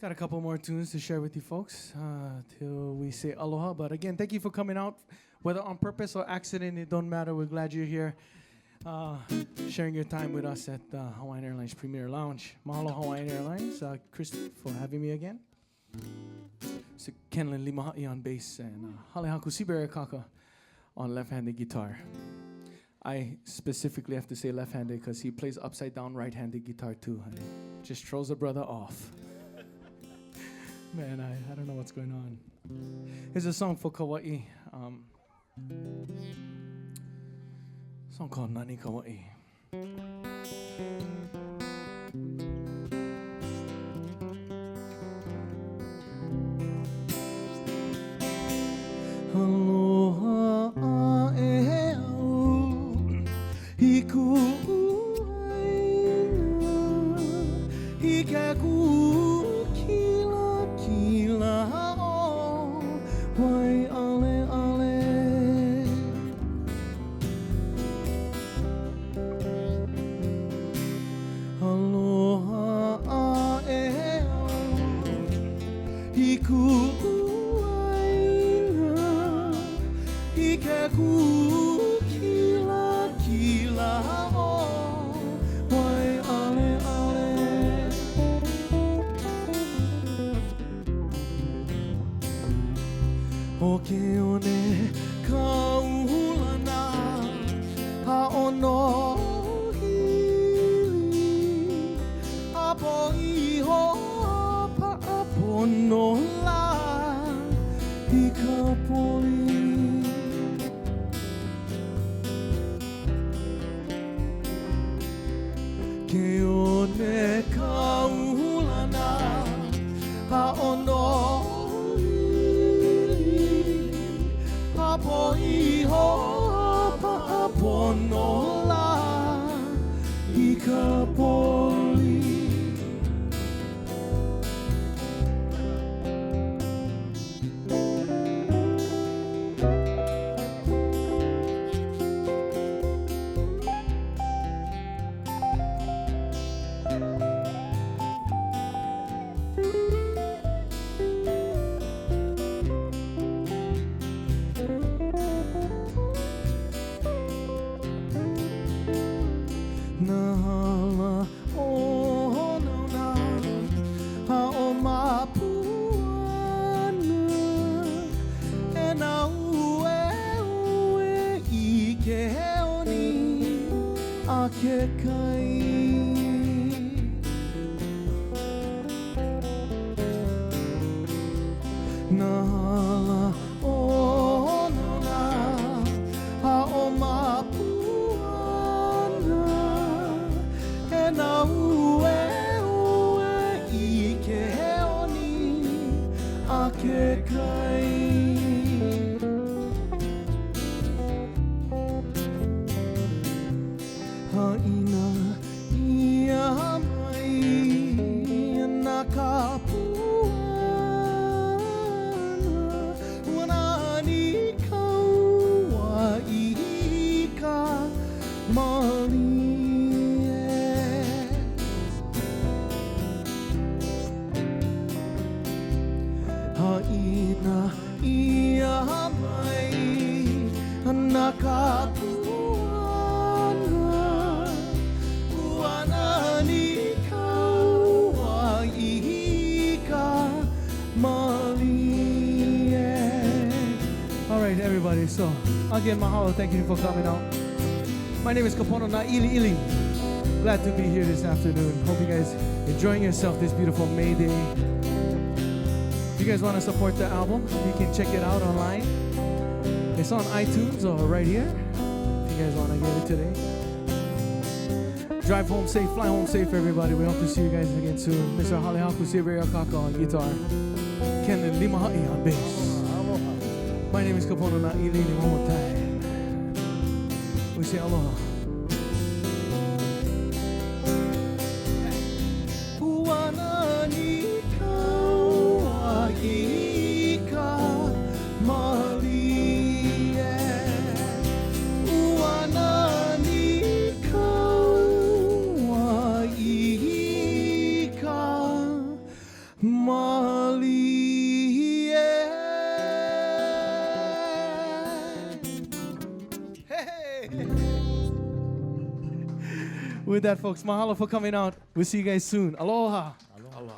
Got a couple more tunes to share with you folks till we say aloha. But again, thank you for coming out, whether on purpose or accident. It don't matter. We're glad you're here, sharing your time with us at Hawaiian Airlines Premier Lounge. Mahalo Hawaiian Airlines, Chris, for having me again. So Kenlin Limahai on bass and Halehaku Seabury-Akaka on left-handed guitar. I specifically have to say left-handed because he plays upside-down right-handed guitar too. And it just throws a brother off. Man, I don't know what's going on. Here's a song for Kauaʻi. Song called Nani Kauaʻi. Aloha e au hiku aina hikaku So, again, mahalo, thank you for coming out. My name is Kapono Nāʻiliʻili. Glad to be here this afternoon. Hope you guys enjoying yourself this beautiful May Day. If you guys want to support the album, you can check it out online. It's on iTunes or right here. If you guys want to get it today. Drive home safe, fly home safe, everybody. We hope to see you guys again soon. Mr. Halehaku Seabury-Akaka on guitar. Ken and Limahai on bass. My name is Kapono Nāʻiliʻili. One more time. We say aloha. With that, folks, mahalo for coming out. We'll see you guys soon. Aloha. Aloha.